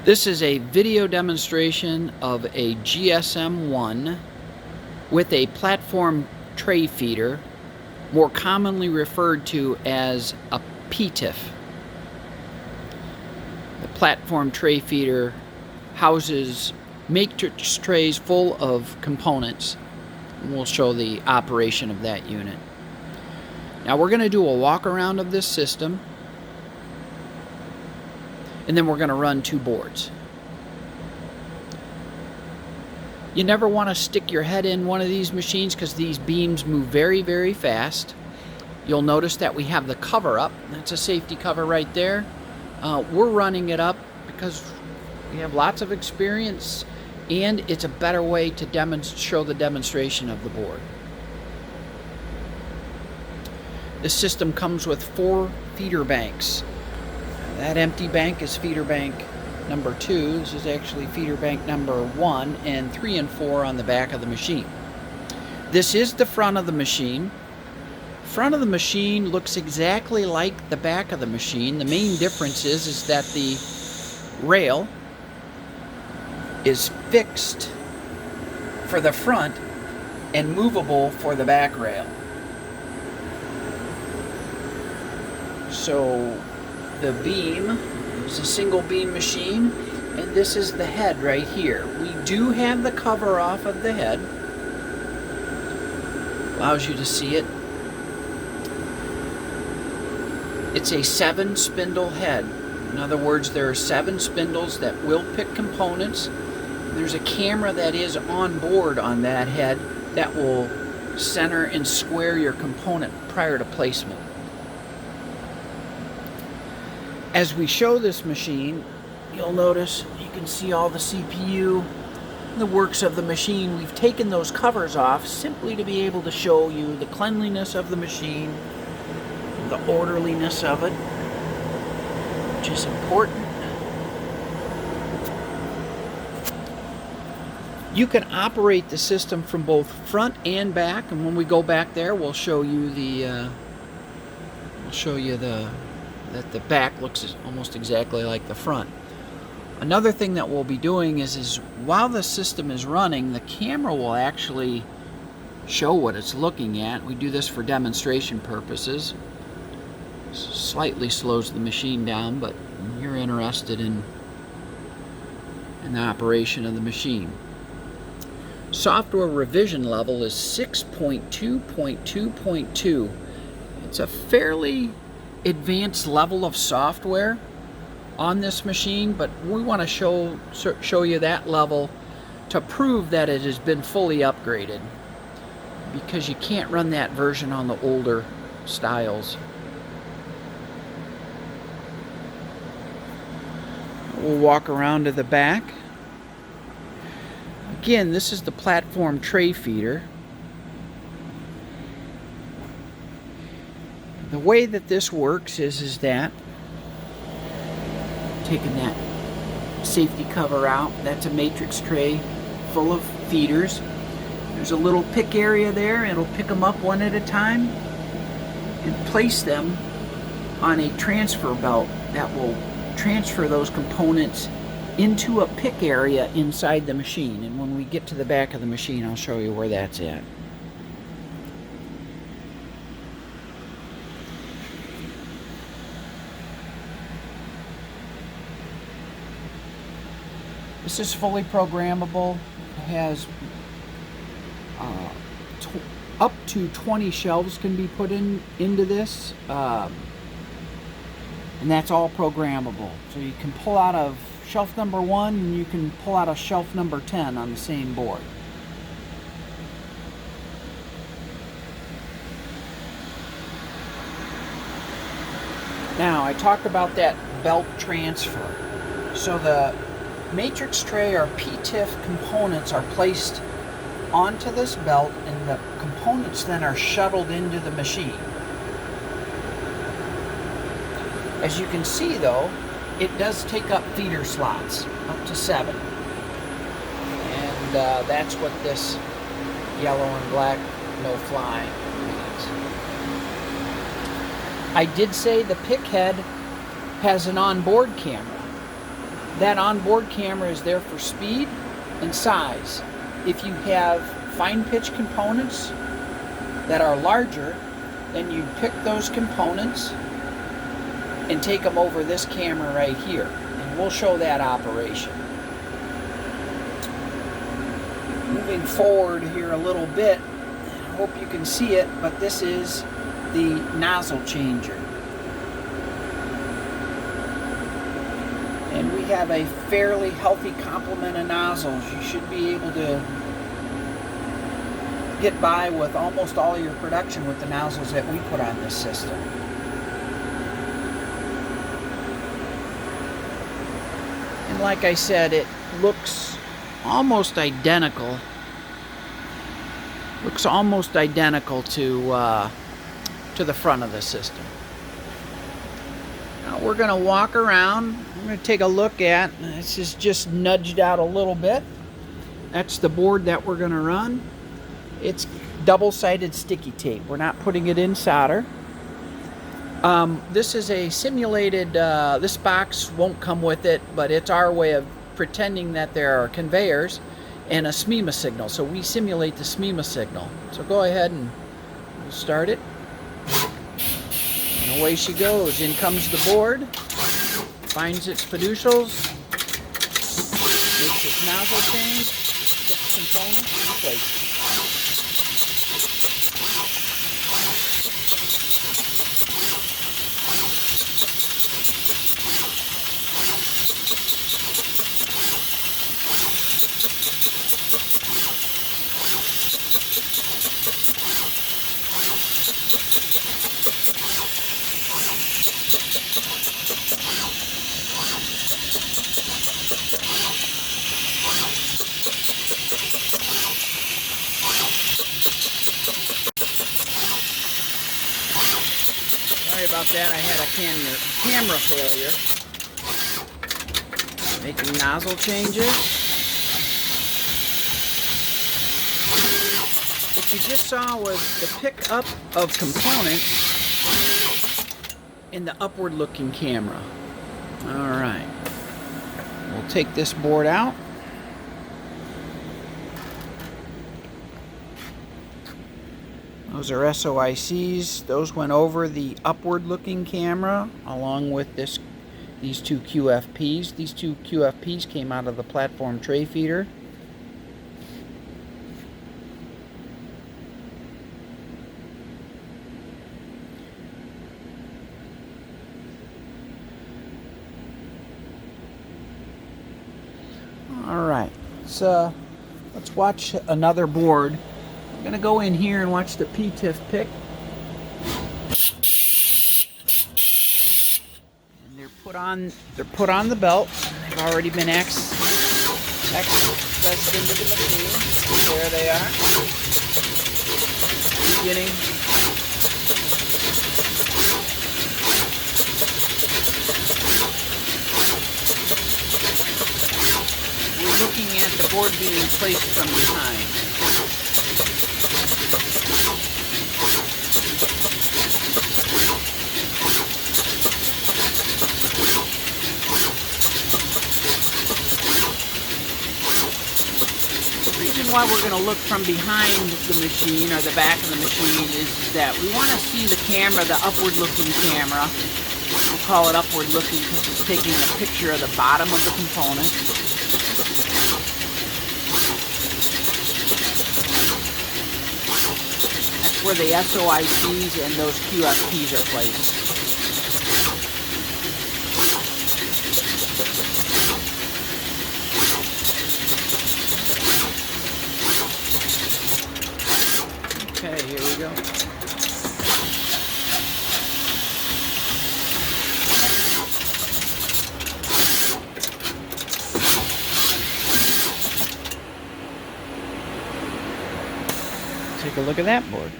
This is a video demonstration of a GSM1 with a platform tray feeder, more commonly referred to as a PTF. The platform tray feeder houses matrix trays full of components, and we'll show the operation of that unit. Now we're going to do a walk around of this system, and then we're going to run two boards. You never want to stick your head in one of these machines because these beams move very, very fast. You'll notice that we have the cover up. That's a safety cover right there. We're running it up because we have lots of experience, and it's a better way to show the demonstration of the board. This system comes with 4 feeder banks. That empty bank is feeder bank number 2. This is actually feeder bank number 1, and 3 and 4 on the back of the machine. This is the front of the machine. Front of the machine looks exactly like the back of the machine. The main difference is that the rail is fixed for the front and movable for the back rail. So the beam is a single beam machine, and this is the head right here. We do have the cover off of the head. Allows you to see it. It's a 7 spindle head. In other words, there are 7 spindles that will pick components. There's a camera that is on board on that head that will center and square your component prior to placement. As we show this machine, you'll notice you can see all the CPU, the works of the machine. We've taken those covers off simply to be able to show you the cleanliness of the machine, the orderliness of it, which is important. You can operate the system from both front and back, and when we go back there, we'll show you that the back looks almost exactly like the front. Another thing that we'll be doing is while the system is running, the camera will actually show what it's looking at. We do this for demonstration purposes. Slightly slows the machine down, but you're interested in the operation of the machine. Software revision level is 6.2.2.2. It's a fairly advanced level of software on this machine, but we want to show you that level to prove that it has been fully upgraded, because you can't run that version on the older styles. We'll walk around to the back. Again, this is the platform tray feeder. The way that this works is that, taking that safety cover out, that's a matrix tray full of feeders. There's a little pick area there. It'll pick them up one at a time and place them on a transfer belt that will transfer those components into a pick area inside the machine. And when we get to the back of the machine, I'll show you where that's at. This is fully programmable. It has up to 20 shelves can be put into this, and that's all programmable. So you can pull out of shelf number 1, and you can pull out of shelf number 10 on the same board. Now, I talked about that belt transfer. So the matrix tray or PTF components are placed onto this belt, and the components then are shuttled into the machine. As you can see though, it does take up feeder slots, up to 7. And that's what this yellow and black no fly means. I did say the pick head has an onboard camera. That onboard camera is there for speed and size. If you have fine pitch components that are larger, then you pick those components and take them over this camera right here, and we'll show that operation. Moving forward here a little bit, I hope you can see it, but this is the nozzle changer. And we have a fairly healthy complement of nozzles. You should be able to get by with almost all of your production with the nozzles that we put on this system. And like I said, it looks almost identical. Looks almost identical to the front of the system. Now we're going to walk around. I'm going to take a look at. This is just nudged out a little bit. That's the board that we're going to run. It's double-sided sticky tape. We're not putting it in solder. This is a simulated, this box won't come with it, but it's our way of pretending that there are conveyors and a SMEMA signal. So we simulate the SMEMA signal. So go ahead and we'll start it. And away she goes. In comes the board, finds its fiducials, makes its nozzle change, gets components, and places. Sorry about that, I had a camera failure. Making nozzle changes. What you just saw was the pickup of components in the upward looking camera. Alright, we'll take this board out. Those are SOICs. Those went over the upward looking camera along with these two QFPs. These two QFPs came out of the platform tray feeder. Alright, let's watch another board. I'm going to go in here and watch the PTF pick. And they're put on the belt. They've already been accessed into the machine. There they are. Beginning. We're looking at the board being placed from behind. Why we're going to look from behind the machine or the back of the machine is that we want to see the camera, the upward looking camera. We'll call it upward looking because it's taking a picture of the bottom of the component. That's where the SOICs and those QFPs are placed. Okay, here we go. Take a look at that board.